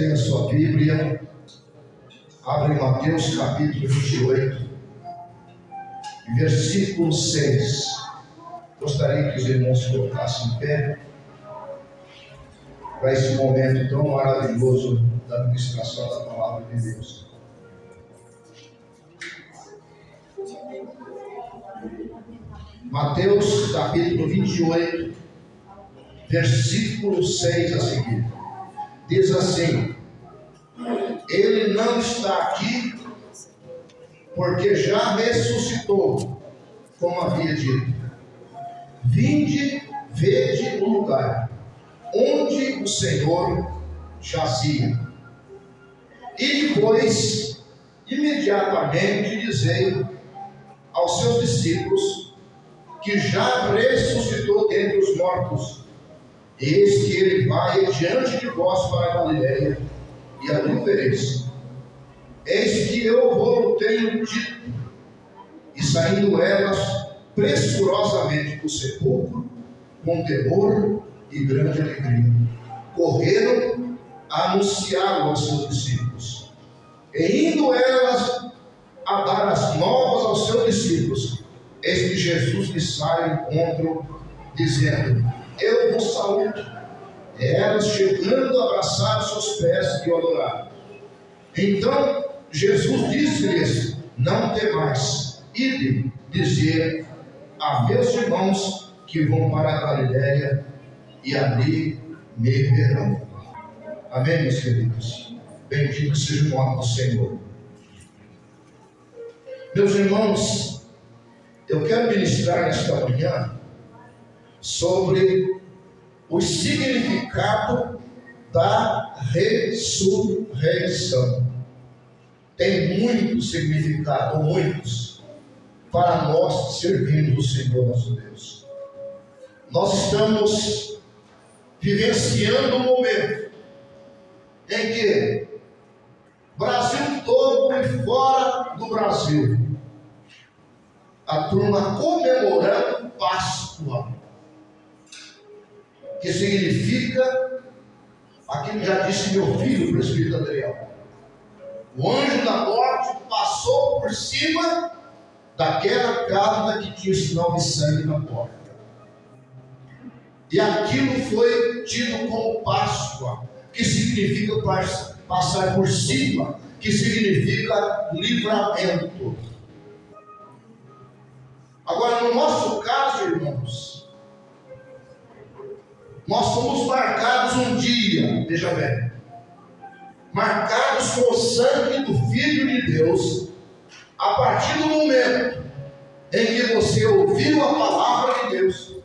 tem a sua Bíblia, abre Mateus capítulo 28, versículo 6. Gostaria que os irmãos colocassem em pé para esse momento tão maravilhoso da administração da palavra de Deus. Mateus capítulo 28, versículo 6 a seguir. Diz assim: Ele não está aqui porque já ressuscitou, como havia dito. Vinde, vede o lugar onde o Senhor jazia. E depois, imediatamente, dizei aos seus discípulos que já ressuscitou dentre os mortos. Eis que ele vai diante de vós para a Galileia, e ali o vereis. Eis que eu vou tenho dito. E saindo elas pressurosamente do sepulcro, com temor e grande alegria, correram a anunciá-lo aos seus discípulos. E indo elas a dar as novas aos seus discípulos, eis que Jesus lhes sai ao encontro, dizendo: Eu vos saúdo. E elas, chegando, abraçaram seus pés e o adoraram. Então Jesus disse-lhes: Não temais, ide dizer a meus irmãos que vão para a Galileia, e ali me verão. Amém, meus queridos? Bendito seja o nome do Senhor. Meus irmãos, eu quero ministrar nesta manhã sobre o significado da ressurreição. Tem muito significado, muitos, para nós que servimos o Senhor nosso Deus. Nós estamos vivenciando um momento em que Brasil todo e fora do Brasil, a turma comemorando Páscoa, que significa aquilo que já disse meu filho, o presbítero Adriel: o anjo da morte passou por cima daquela casa que tinha sinal de sangue na porta, e aquilo foi tido como Páscoa, que significa passar por cima, que significa livramento. Agora, no nosso caso, irmãos, nós somos marcados um dia, veja bem, marcados com o sangue do Filho de Deus, a partir do momento em que você ouviu a palavra de Deus,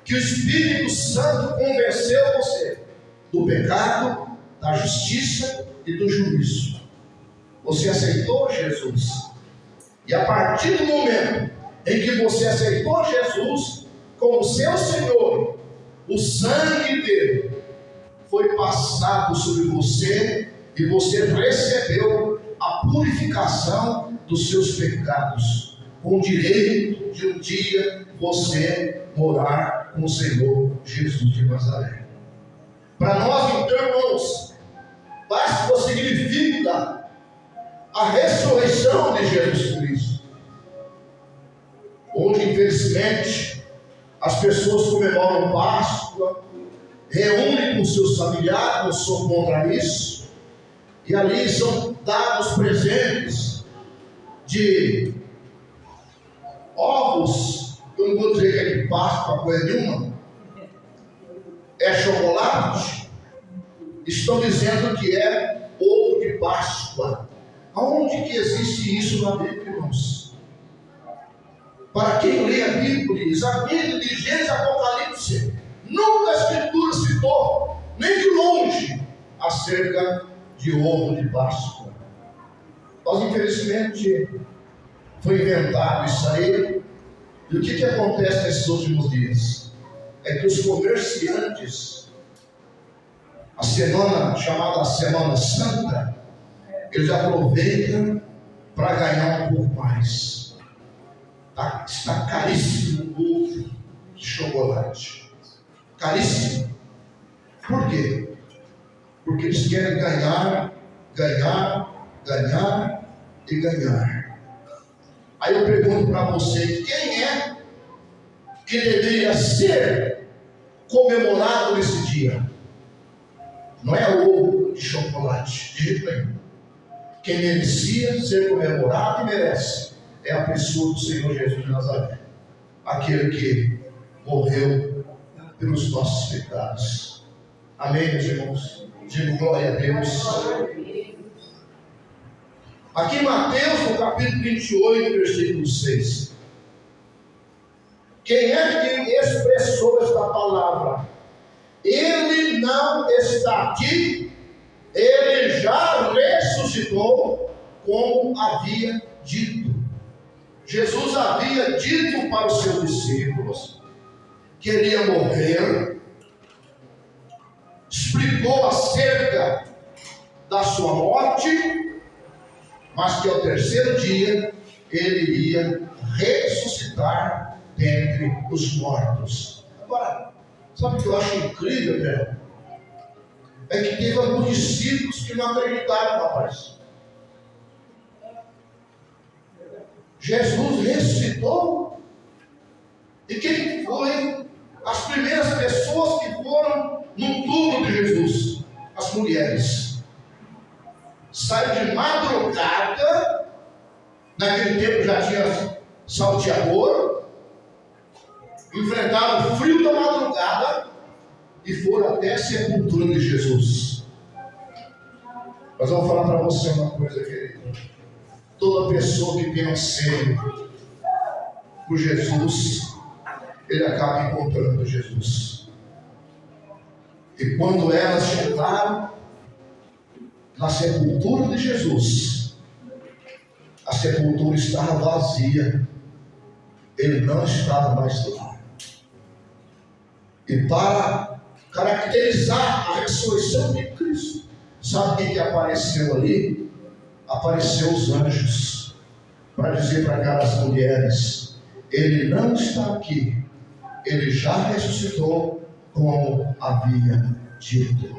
que o Espírito Santo convenceu você do pecado, da justiça e do juízo. Você aceitou Jesus, e a partir do momento em que você aceitou Jesus como seu Senhor, o sangue dele foi passado sobre você, e você recebeu a purificação dos seus pecados, com o direito de um dia você morar com o Senhor Jesus de Nazaré. Para nós, então, irmãos, Páscoa significa a ressurreição de Jesus Cristo, onde infelizmente as pessoas comemoram Páscoa, reúnem com seus familiares, não sou contra isso, e ali são dados presentes de ovos. Eu não vou dizer que é de Páscoa, coisa nenhuma, é chocolate. Estão dizendo que é ovo de Páscoa. Aonde que existe isso na Bíblia, irmãos? Para quem lê a Bíblia, examine de Gênesis e Apocalipse, nunca a Escritura citou, nem de longe, acerca de ovo de Páscoa. Mas infelizmente foi inventado isso aí. E o que acontece nesses últimos dias? É que os comerciantes, a semana chamada Semana Santa, eles aproveitam para ganhar um pouco mais. Está caríssimo o ovo de chocolate. Caríssimo. Por quê? Porque eles querem ganhar, ganhar, ganhar e ganhar. Aí eu pergunto para você, quem é que deveria ser comemorado nesse dia? Não é ovo de chocolate, de jeito nenhum. Quem merecia ser comemorado e merece é a pessoa do Senhor Jesus de Nazaré, aquele que morreu pelos nossos pecados. Amém, meus irmãos? Digo glória a Deus. Aqui em Mateus, no capítulo 28, versículo 6. Quem é que expressou esta palavra? Ele não está aqui, ele já ressuscitou, como havia dito. Jesus havia dito para os seus discípulos que ele ia morrer, explicou acerca da sua morte, mas que ao terceiro dia ele ia ressuscitar dentre os mortos. Agora, sabe o que eu acho incrível, né? É que teve alguns discípulos que não acreditaram, rapaz. Jesus ressuscitou? E quem foi as primeiras pessoas que foram no túmulo de Jesus? As mulheres. Saíram de madrugada, naquele tempo já tinha salteador, enfrentaram o frio da madrugada e foram até a sepultura de Jesus. Mas eu vou falar para você uma coisa, querido. Toda pessoa que tem anseio por Jesus, ele acaba encontrando Jesus. E quando elas chegaram na sepultura de Jesus, a sepultura estava vazia, ele não estava mais lá. E para caracterizar a ressurreição de Cristo, sabe o que apareceu ali? Apareceu os anjos para dizer para aquelas mulheres: ele não está aqui, ele já ressuscitou, como havia dito.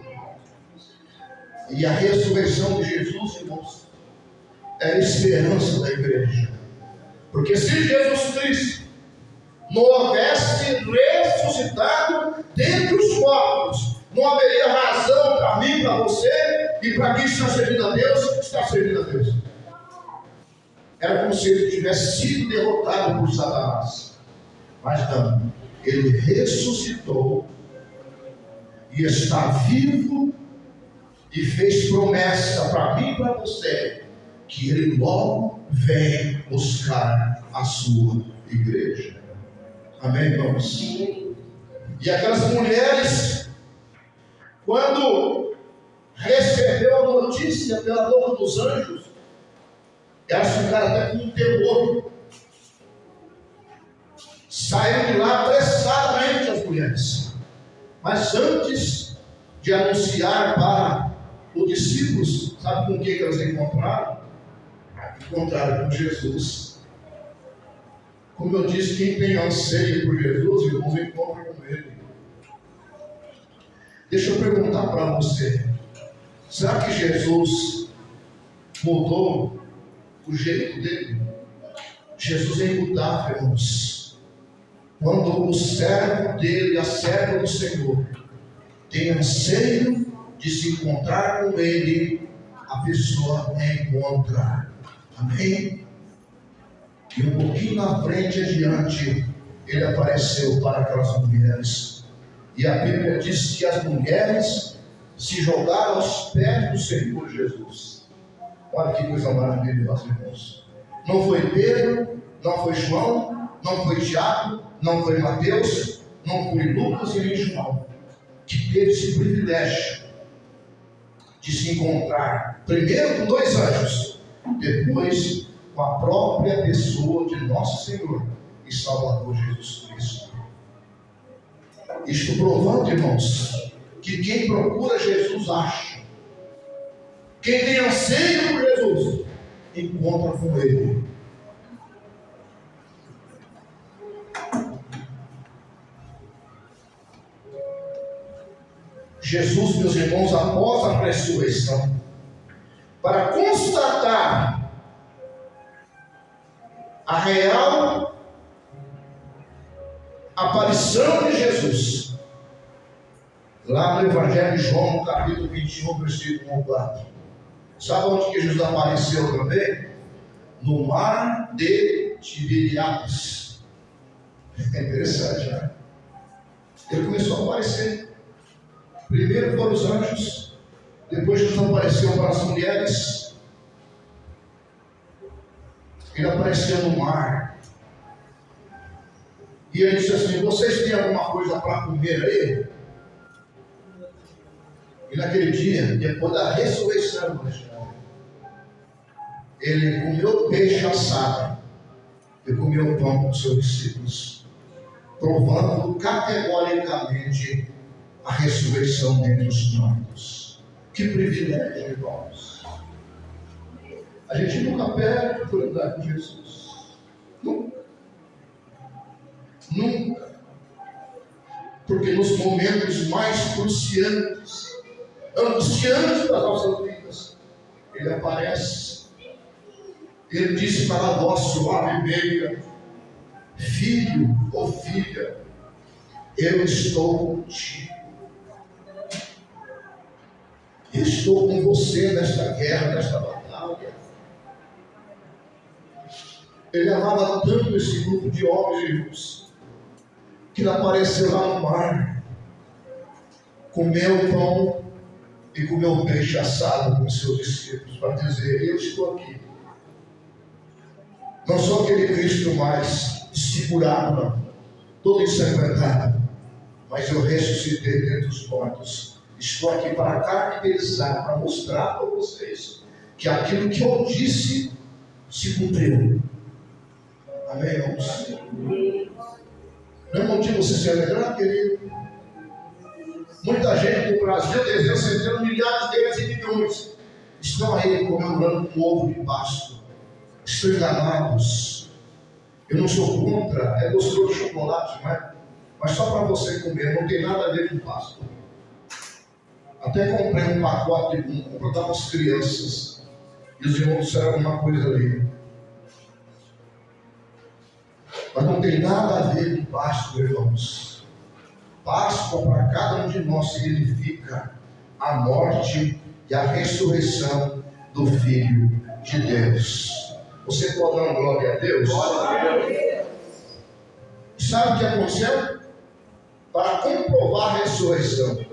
E a ressurreição de Jesus, irmãos, é a esperança da igreja. Porque se Jesus Cristo não houvesse ressuscitado dentre os mortos, não haveria razão para mim, para você e para quem está servindo a Deus, está servindo a Deus. Era como se ele tivesse sido derrotado por Satanás. Mas não, ele ressuscitou e está vivo e fez promessa para mim e para você que ele logo vem buscar a sua igreja. Amém, irmãos? E aquelas mulheres, quando recebeu a notícia pela boca dos anjos, elas ficaram até com temor. Saíram de lá apressadamente as mulheres. Mas antes de anunciar para os discípulos, sabe com quem que elas encontraram? Encontraram com Jesus. Como eu disse, quem tem anseio por Jesus, irmãos, encontra com ele. Deixa eu perguntar para você: será que Jesus mudou o jeito dele? Jesus é imutável, irmãos. Quando o servo dele, a serva do Senhor, tem anseio de se encontrar com ele, a pessoa encontra. Amém? E um pouquinho na frente, adiante, ele apareceu para aquelas mulheres. E a Bíblia diz que as mulheres se jogaram aos pés do Senhor Jesus. Olha que coisa maravilhosa, irmãos. Não foi Pedro, não foi João, não foi Tiago, não foi Mateus, não foi Lucas e nem João, que teve esse privilégio de se encontrar primeiro com dois anjos, depois com a própria pessoa de nosso Senhor e Salvador Jesus Cristo. Estou provando, irmãos, que quem procura Jesus acha. Quem tem anseio por Jesus encontra com ele. Jesus, meus irmãos, após a ressurreição, para constatar a real aparição de Jesus, lá no Evangelho de João, no capítulo 21, versículo 1 ao 4. Sabe onde que Jesus apareceu também? No mar de Tiberíades. É interessante, né? Ele começou a aparecer. Primeiro foram os anjos, depois Jesus apareceu para as mulheres. Ele apareceu no mar. E ele disse assim: vocês têm alguma coisa para comer aí? E naquele dia, depois da ressurreição, ele comeu peixe assado e comeu pão com seus discípulos, provando categoricamente a ressurreição dentre os mortos. Que privilégio, irmãos! A gente nunca perde por andar com Jesus. Nunca. Nunca. Porque nos momentos mais cruciantes, angustiantes das nossas vidas, Ele aparece. Ele disse para a voz suave e meiga: filho ou filha, eu estou contigo. Eu estou com você nesta guerra, nesta batalha. Ele amava tanto esse grupo de homens que ele apareceu lá no mar, comeu pão e comeu peixe assado com seus discípulos, para dizer: eu estou aqui. Não sou aquele Cristo mais desfigurado, não, todo ensanguentado, mas eu ressuscitei dentre os mortos. Estou aqui para caracterizar, para mostrar para vocês que aquilo que eu disse se cumpriu. Amém, irmãos? Não é motivo você se alegrar, querido? Muita gente no Brasil, dezenas, centenas, milhares, dezenas e milhões estão aí comemorando um ovo de Páscoa. Estão enganados. Eu não sou contra, é gostoso de chocolate, não é? Mas só para você comer, não tem nada a ver com Páscoa. Até comprei um pacote de pão para dar para as crianças. E os irmãos disseram alguma coisa ali. Mas não tem nada a ver com Páscoa, irmãos. Páscoa para cada um de nós significa a morte e a ressurreição do Filho de Deus. Você pode dar uma glória a Deus? Glória a Deus. Sabe o que aconteceu? Para comprovar a ressurreição,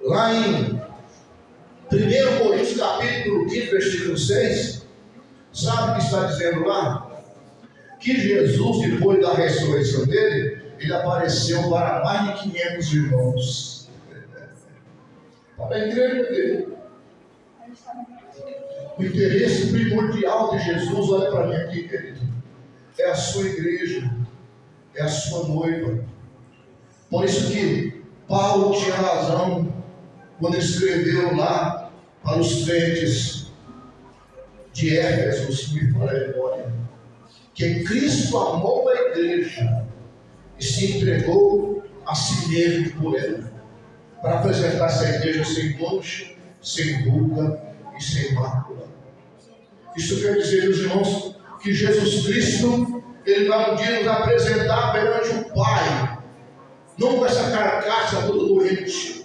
lá em 1 Coríntios capítulo 15, versículo 6, sabe o que está dizendo lá? Que Jesus, depois da ressurreição dele, ele apareceu para mais de 500 irmãos. Para a igreja dele. O interesse primordial de Jesus, olha para mim aqui, querido, é a sua igreja, é a sua noiva. Por isso que Paulo tinha razão quando escreveu lá para os crentes de Éfeso, me fala a memória, que Cristo amou a igreja e se entregou a si mesmo por ela, para apresentar essa igreja sem mancha, sem ruga e sem mácula. Isso quer dizer, meus irmãos, que Jesus Cristo, Ele vai um dia nos apresentar perante o Pai, não com essa carcaça toda doente,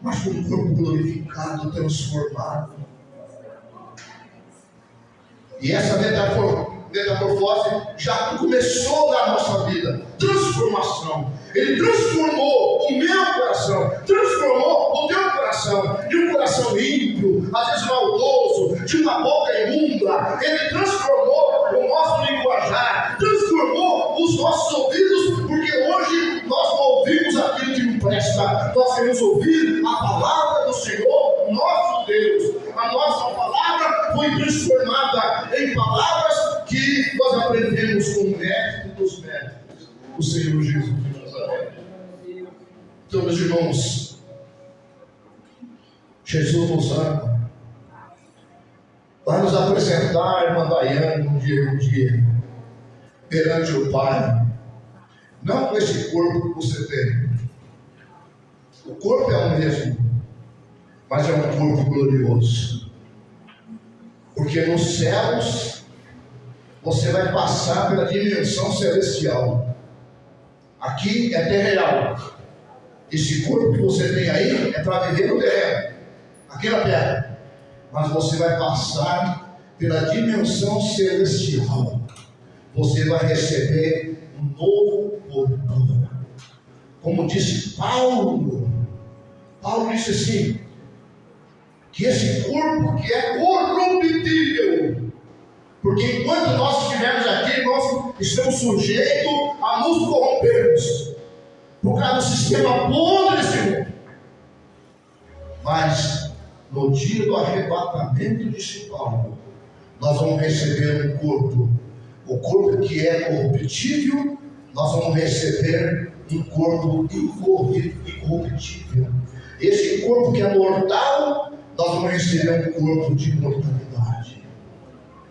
mas com um corpo glorificado, transformado. E essa metamorfose já começou na nossa vida. Transformação. Ele transformou o meu coração, transformou o teu coração, de um coração ímpio, às vezes maldoso, de uma boca imunda. Ele transformou o nosso linguajar, transformou os nossos ouvidos, porque hoje nós não ouvimos aquilo que não presta. Nós queremos ouvir a palavra do Senhor, nosso Deus. A nossa palavra foi transformada em palavras que nós aprendemos com o mestre dos mestres, o Senhor Jesus de Nazaré. Então, meus irmãos, Jesus nos ama. Vai nos apresentar a irmã Daiane um dia, perante o Pai, não com esse corpo que você tem, O corpo é o mesmo, mas é um corpo glorioso. Porque nos céus você vai passar pela dimensão celestial. Aqui é terrenal. Esse corpo que você tem aí é para viver no terreno, aqui na terra. Mas você vai passar pela dimensão celestial. Você vai receber um novo corpo. Como disse Paulo disse assim, que esse corpo que é corruptível, porque enquanto nós estivermos aqui, nós estamos sujeitos a nos corrompermos, por causa do sistema podre desse mundo. Mas no dia do arrebatamento, disse Paulo, nós vamos receber um corpo. O corpo que é corruptível, nós vamos receber um corpo incorruptível. Esse corpo que é mortal, nós vamos receber um corpo de imortalidade.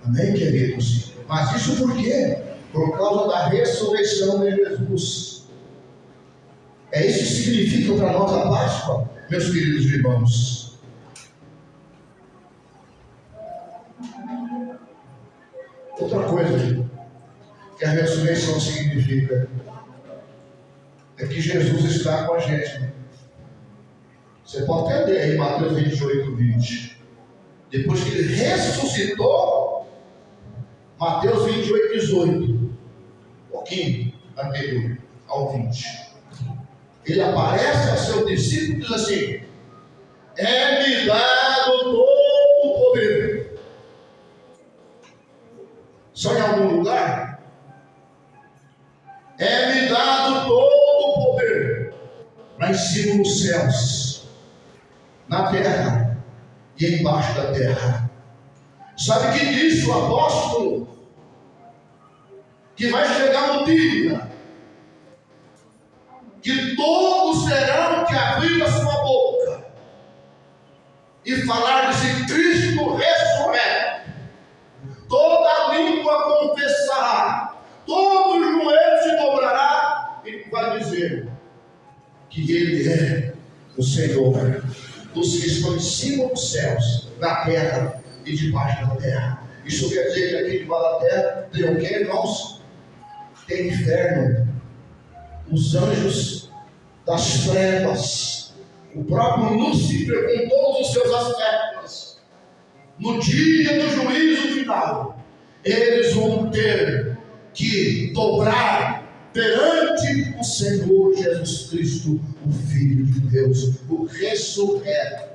Amém, queridos? Mas isso por quê? Por causa da ressurreição de Jesus. É isso que significa para nós a Páscoa, meus queridos irmãos. Outra coisa que a ressurreição significa é que Jesus está com a gente. Você pode até ler aí Mateus 28, 20. Depois que ele ressuscitou, Mateus 28, 18. Um pouquinho anterior ao 20. Ele aparece a seu discípulo e diz assim: é-me dado todo o poder. Só em algum lugar? É-me dado todo o poder, lá em cima nos céus, na terra e embaixo da terra. Sabe o que diz o apóstolo? Que vai chegar um dia que todos terão que abrir a sua boca e falar desse Cristo ressurreto. Toda língua confessará, todo joelho se dobrará e vai dizer que Ele é o Senhor dos que estão em cima dos céus, na terra e debaixo da terra. Isso quer dizer que aqui debaixo da terra tem o que, irmãos? Tem inferno, os anjos das trevas, o próprio Lúcifer com todos os seus aspectos. No dia do juízo final, eles vão ter que dobrar perante o Senhor Jesus Cristo, o Filho de Deus, o ressurreto.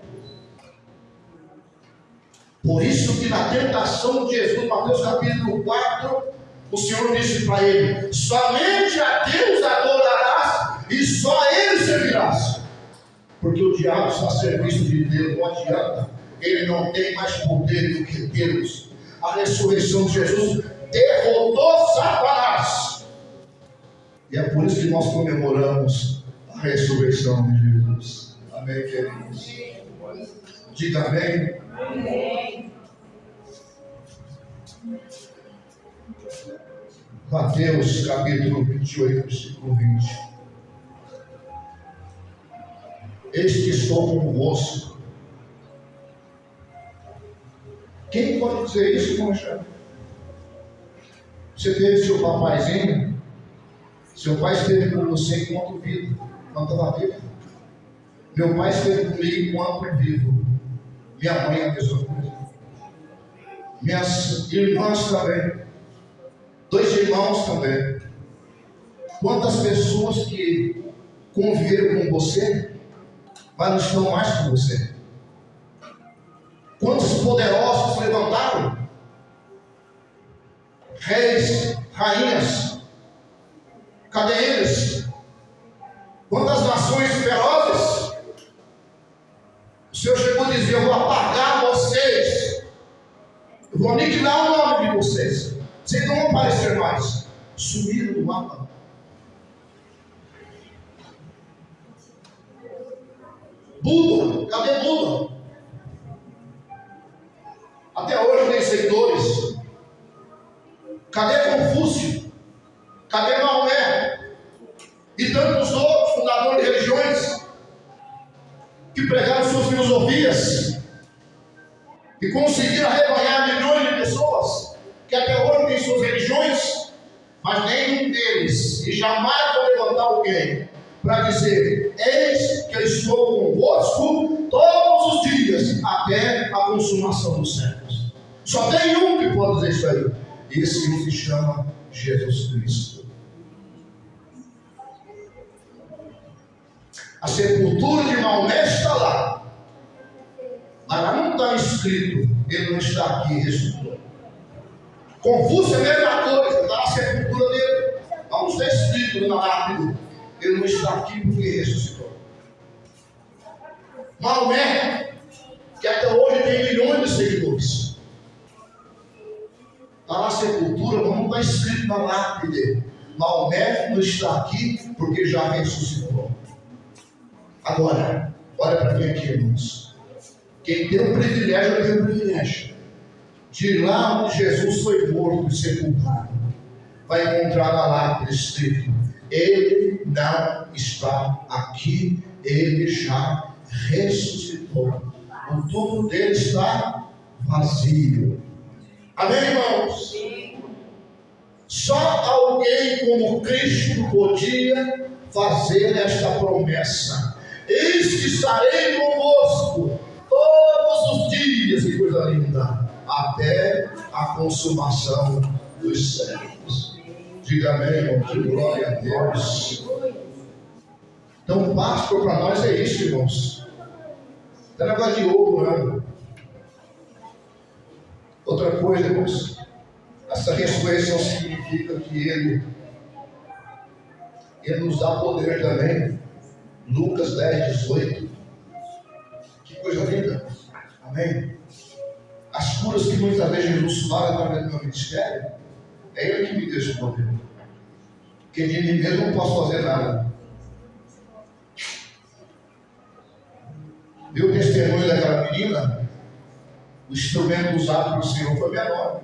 Por isso que na tentação de Jesus, Mateus capítulo 4, o Senhor disse para ele: somente a Deus adorarás e só a Ele servirás. Porque o diabo está a serviço de Deus, não adianta. Ele não tem mais poder do que Deus. A ressurreição de Jesus derrotou Satanás. E é por isso que nós comemoramos a ressurreição de Jesus. Amém, queridos? Diga amém. Amém. Mateus capítulo 28, versículo 20. Eis que estou convosco. Quem pode dizer isso, poxa? Você teve seu papaizinho, seu pai esteve com você enquanto vivo, enquanto estava vivo. Meu pai esteve comigo enquanto vivo. Minha mãe é a mesma coisa. Minhas irmãs também. 2 irmãos também. Quantas pessoas que conviveram com você, mas não estão mais com você? Quantos poderosos levantaram? Reis, rainhas, cadê eles? Quantas nações ferozes? O Senhor chegou a dizer: eu vou apagar vocês, eu vou aniquilar o nome de vocês, vocês não vão aparecer mais. Sumiram do mapa. Buda, cadê Buda? Até hoje tem seguidores. Cadê Confúcio? Cadê Maomé? E tantos outros fundadores de religiões? pregaram suas filosofias e conseguiram arrebanhar milhões de pessoas que até hoje têm suas religiões, mas nenhum deles, e jamais vou levantar alguém para dizer: eis que eu estou convosco todos os dias até a consumação dos séculos. Só tem um que pode dizer isso aí. Esse que se chama Jesus Cristo. A sepultura de Maomé está lá, mas lá não está escrito: ele não está aqui, ressuscitou. Confúcio é a mesma coisa, está na sepultura dele, mas não está escrito na lápide: ele não está aqui porque ressuscitou. Maomé, que até hoje tem milhões de seguidores, está na sepultura, mas não está escrito na lápide: Maomé não está aqui porque já ressuscitou. Agora, olha para mim aqui, irmãos. Quem tem o privilégio, tem o privilégio de ir lá onde Jesus foi morto e sepultado, vai encontrar na lápide escrito: ele não está aqui, ele já ressuscitou. O túmulo dele está vazio. Amém, irmãos? Só alguém como Cristo podia fazer esta promessa: eis que estarei convosco todos os dias, que coisa linda, até a consumação dos séculos. Diga amém, irmão, de glória a Deus. Então, Páscoa para nós é isso, irmãos. Não é negócio de ouro, não. Outra coisa, irmãos, essa ressurreição significa que Ele nos dá poder também. Lucas 10, 18. Que coisa linda. Amém? As curas que muitas vezes Jesus fala através do meu ministério, é Ele que me deu esse poder. Porque de mim mesmo não posso fazer nada. Viu o testemunho daquela menina? O instrumento usado pelo Senhor foi menor.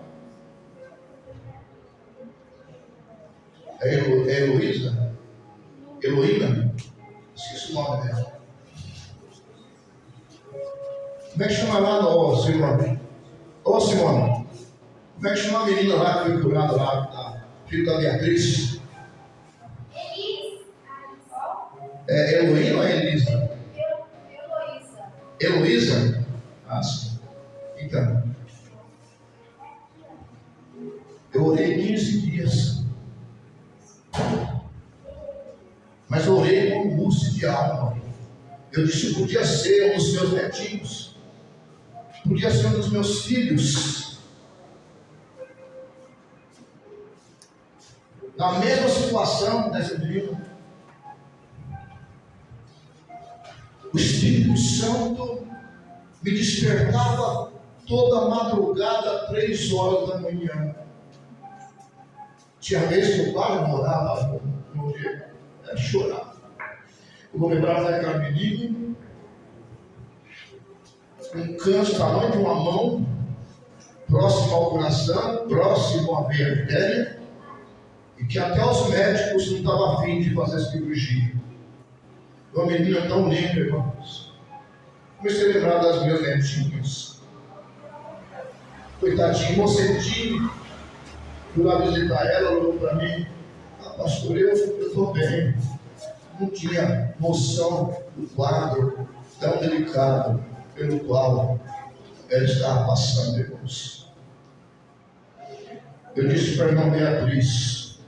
É Heloísa? Heloína? Esqueci o nome dela. Como é que chama lá, Simone? Simone, como é que chama a menina lá que foi curada lá, a filha da Beatriz? É Heloína ou é Elisa? Heloísa? Ah, sim. Então, eu orei 15 dias. Mas eu orei com angústia de alma. Eu disse: podia ser um dos meus netinhos, podia ser um dos meus filhos, na mesma situação dessa menina. O Espírito Santo me despertava toda madrugada, 3 horas da manhã. Tinha vezes que eu quase morava no dia. Chorar. Eu vou lembrar daquela menina, um câncer tamanho de uma mão, próximo ao coração, próximo à veia artéria, e que até os médicos não estavam a fim de fazer cirurgia. Uma menina tão linda, irmãos. Comecei a lembrar das minhas netinhas. Coitadinha, inocentine. Fui lá visitar ela, olhou para mim: pastor, eu estou bem. Não tinha noção do quadro tão delicado pelo qual ela estava passando, irmãos. Eu disse para a irmã Beatriz: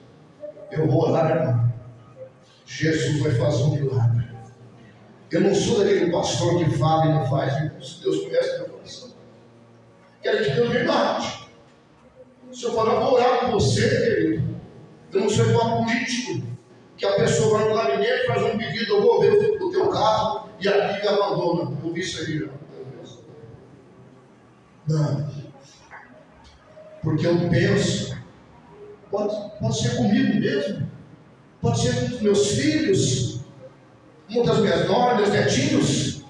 eu vou orar, irmã. Jesus vai fazer um milagre. Eu não sou daquele pastor que fala e não faz, irmãos. Deus conhece meu coração. Quero que Deus me mate. Se eu falar, vou orar com você, querido. Eu não sou igual político, que a pessoa vai no gabinete, faz um pedido: eu vou ver o teu caso, e a Bíblia abandona. Eu vi isso aí, não. Porque eu penso, pode ser comigo mesmo, pode ser com os meus filhos, uma das minhas noras, meus netinhos.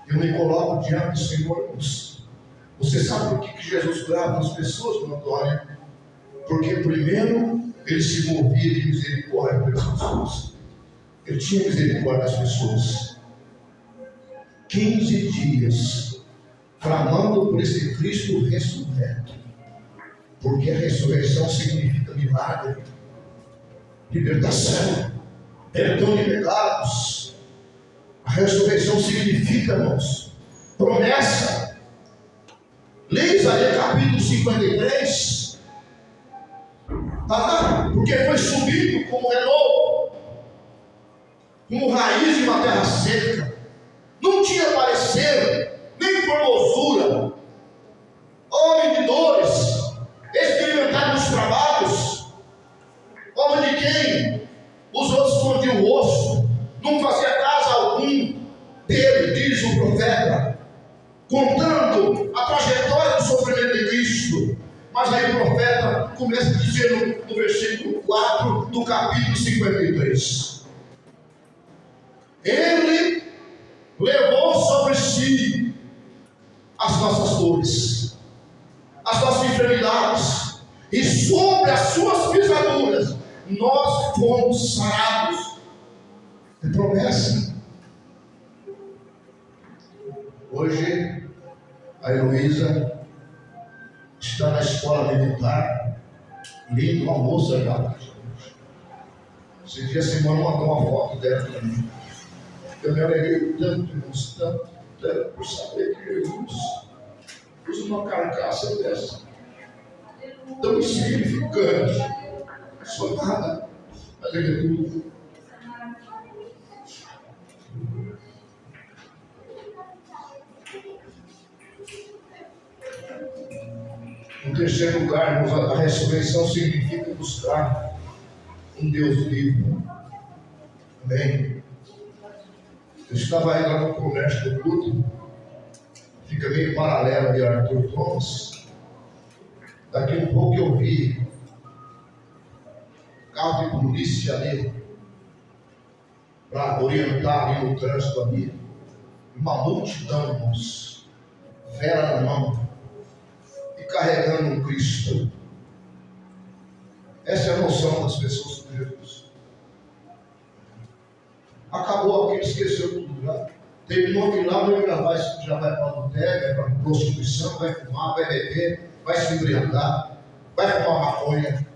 Eu me coloco diante do Senhor. Você sabe por que Jesus curava as pessoas, dona Antônia? Porque primeiro Ele se movia de misericórdia pelas pessoas. Ele tinha misericórdia das pessoas. 15 dias, clamando por esse Cristo ressurreto, porque a ressurreição significa milagre, libertação, perdão de pecados. A ressurreição significa, irmãos, promessa. Leia Isaías capítulo 53. Porque foi subido como renovo, como raiz de uma terra seca. Não tinha parecer, nem formosura. Homem de dores, experimentado nos trabalhos. Homem de quem os outros escondiam o rosto, não fazia caso algum dele, diz o profeta, contando a trajetória do sofrimento de Cristo. Mas aí o profeta começa a dizer no versículo 4 do capítulo 53: Ele levou sobre si as nossas dores, as nossas enfermidades, e sobre as suas pisaduras nós fomos sarados. É promessa. Hoje a Heloísa está na escola militar, linda, uma moça já. Esse dia a semana mandou uma foto dela para mim. Eu me alegrei tanto, irmãos, tanto, por saber que Jesus usa uma carcaça dessa, tão insignificante, não sou nada, mas ele é tudo. Em terceiro lugar, irmãos, a ressurreição significa buscar um Deus vivo. Amém? Eu estava aí lá no comércio do culto, fica meio paralelo de Arthur Thomas. Daqui um pouco eu vi carro de polícia ali para orientar ali no trânsito ali, uma multidão, irmãos, vela na mão e carregando um Cristo. Essa é a noção das pessoas com Jesus. Acabou aqui, esqueceu tudo já. Terminou aqui lá, já vai para o adultério, vai para a prostituição, vai fumar, vai beber, vai se embriagar, vai fumar maconha.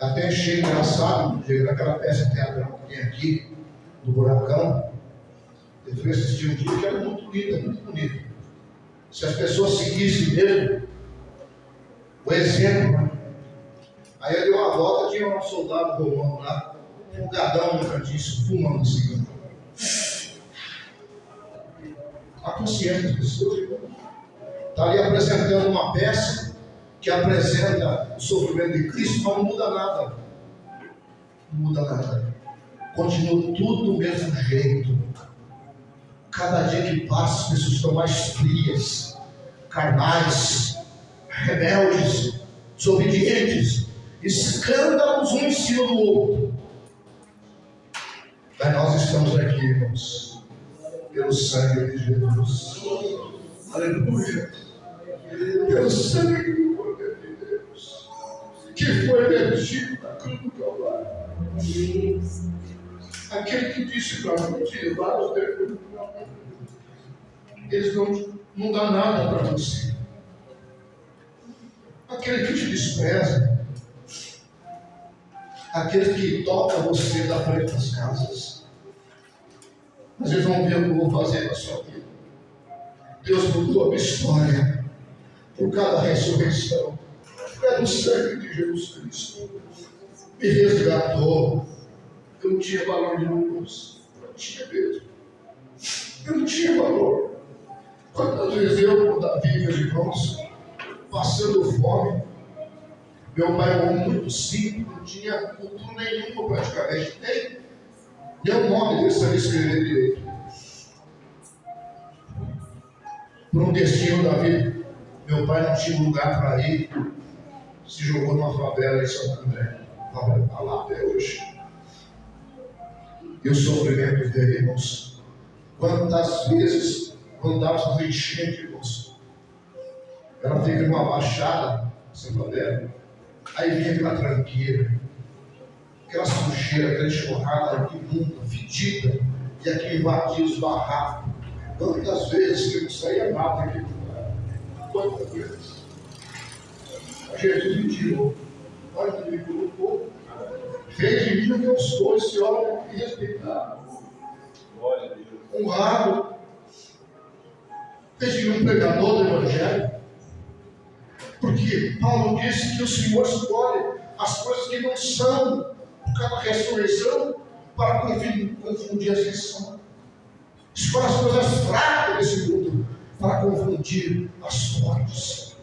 Até achei engraçado, naquela peça teatral que tem aqui, do Buracão. Eu fui assistir um dia que era muito linda, muito bonita. Se as pessoas seguissem mesmo o exemplo, aí eu dei uma volta, tinha um soldado romano lá, um gadão no cantinho, fumando cigarro. A consciência das pessoas está ali apresentando uma peça que apresenta o sofrimento de Cristo, mas não muda nada. Não muda nada. Continua tudo do mesmo jeito. Cada dia que passa, as pessoas estão mais frias, carnais, rebeldes, desobedientes, escândalos um em cima do outro. Mas nós estamos aqui, irmãos, pelo sangue de Jesus. Aleluia. Pelo sangue do poder de Deus, que foi vertido na cruz do Calvário. Aquele que disse para nós tirar os demônios, eles não dão nada para você. Aquele que te despreza, aquele que toca você da frente das casas, mas eles vão ver o que eu vou fazer na sua vida. Deus mudou a minha história por cada ressurreição, pelo sangue de Jesus Cristo. Me resgatou. Eu não tinha valor nenhum, eu não tinha mesmo. Eu não tinha valor. Quantas vezes eu, com Davi, meus irmãos, passando fome, meu pai era muito simples, não tinha cultura nenhuma praticamente, nem o nome dele sabia escrever direito. Por um destino da vida, meu pai não tinha lugar para ir, se jogou numa favela em Santo André. Está lá até hoje. E o sofrimento dele, irmãos. Quantas vezes, quando dava uma enchente, irmãos, ela fica numa baixada, essa favela, aí vinha aquela tranqueira, aquela sujeira, aquela enxurrada imunda, fedida, e aqui invadia os barracos. Quantas vezes que eu não saía nada daquele lugar? Quantas vezes? Jesus me tirou. Olha que me colocou. Fez de mim o que eu sou, esse homem e respeitar. Honrado. Fez de mim um pregador do Evangelho. Porque Paulo disse que o Senhor escolhe as coisas que não são por causa da ressurreição para confundir as que são. Escolhe as coisas fracas desse mundo para confundir as fortes.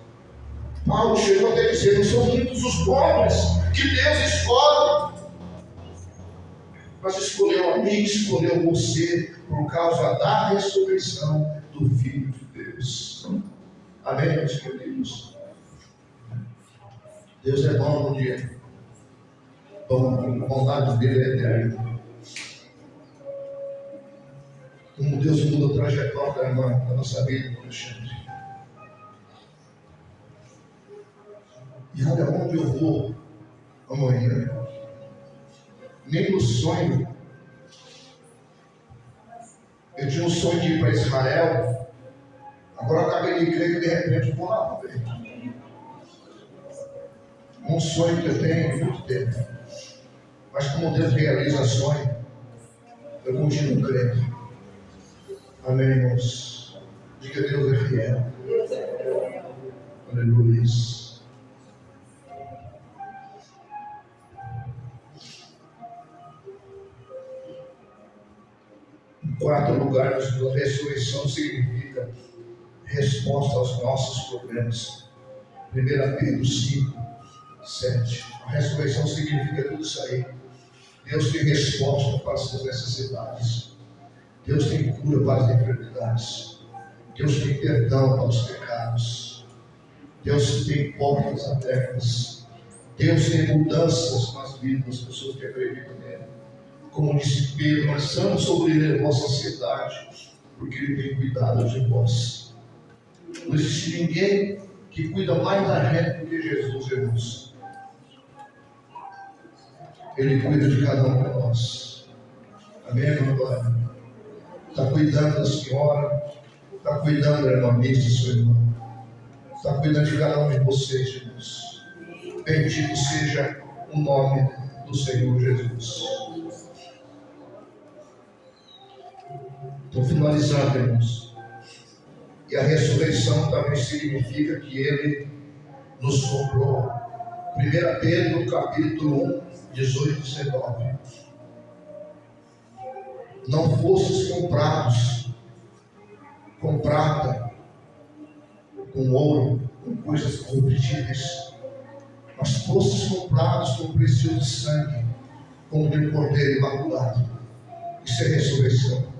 Paulo chegou até dizer: não são muitos os pobres que Deus escolhe, mas escolheu a mim, escolheu você por causa da ressurreição do Filho de Deus. Amém, meus queridos? Deus é bom no dia. Bom, a vontade dele é eterna. Como Deus muda a trajetória da nossa vida, Alexandre. E olha onde eu vou amanhã. Nem no sonho. Eu tinha um sonho de ir para Israel. Agora eu acabei de crer que de repente eu vou lá também. Um sonho que eu tenho há muito tempo. Mas como Deus realiza sonho, eu continuo crendo. Amém, irmãos? Diga: Deus é fiel. Aleluia. Em quarto lugar, a ressurreição significa resposta aos nossos problemas. 1 Pedro 5, 7. A ressurreição significa tudo isso aí. Deus tem resposta para as suas necessidades. Deus tem cura para as enfermidades. Deus tem perdão para os pecados. Deus tem portas abertas. Deus tem mudanças nas vidas das pessoas que acreditam nele. Como disse Pedro, lançamos sobre ele a vossa ansiedade, porque ele tem cuidado de vós. Não existe ninguém que cuida mais da gente do que Jesus, irmãos. Ele cuida de cada um de nós. Amém, irmão Glória? Está cuidando da senhora, está cuidando da irmã Mista, sua irmã. Está cuidando de cada um de vocês, irmãos. Bendito seja o nome do Senhor Jesus. Estou finalizando, irmãos. E a ressurreição também significa que Ele nos comprou. 1 Pedro capítulo 1, 18 e 19. Não fostes comprados com prata, com ouro, com coisas corruptíveis, mas fostes comprados com precioso sangue, como de um cordeiro imaculado. Isso é ressurreição.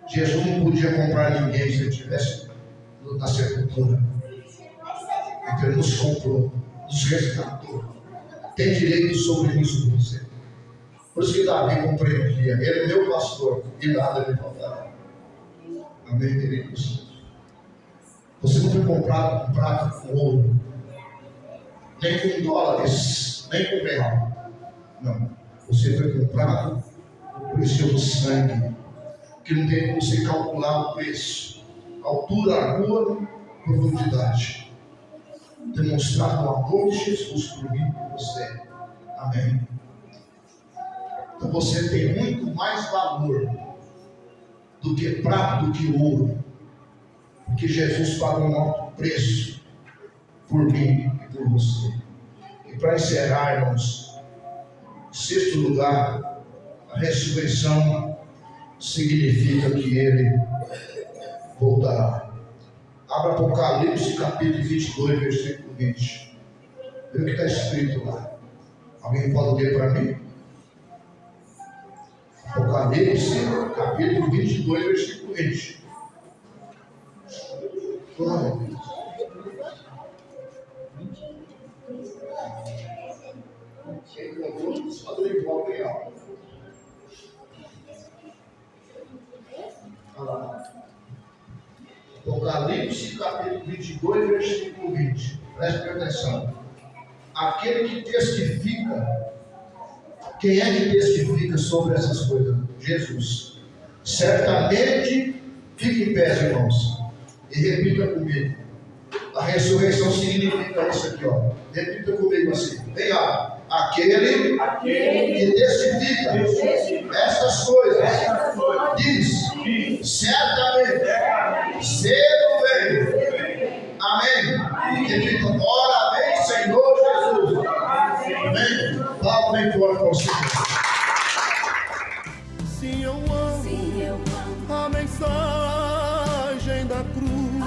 Jesus não podia comprar ninguém se ele estivesse na sepultura. Então ele nos comprou, nos resgatou. Tem direito sobre isso você. Por isso que Davi compreendia: ele é meu pastor e nada me faltará. Amém, queridos? Você não foi comprado com prata, com ouro, nem com dólares, nem com real. Não. Você foi comprado com precioso sangue, que não tem como você calcular o preço, altura, largura, profundidade. Demonstrado o amor de Jesus por mim e por você. Amém. Então você tem muito mais valor do que prata, do que ouro, porque Jesus pagou um alto preço por mim e por você. E para encerrar, irmãos, em sexto lugar, a ressurreição significa que Ele voltará. Abra Apocalipse capítulo 22, versículo 20. Vê o que está escrito lá. Alguém pode ler para mim? Apocalipse capítulo 22, versículo 20. Glória a Deus. Quem encontrou, só deu igual em alta. Olha lá. Apocalipse capítulo 22, versículo 20. Preste atenção. Aquele que testifica. Quem é que testifica sobre essas coisas? Jesus. Certamente, fique em pé, irmãos, e repita comigo. A ressurreição significa isso aqui, ó. Repita comigo assim. Venha. Aquele que testifica estas coisas diz certamente cedo vem. Amém. Repita. Ora vem, Senhor Jesus. Amém. Palma em tua consciência. Sim, eu amo a mensagem da cruz.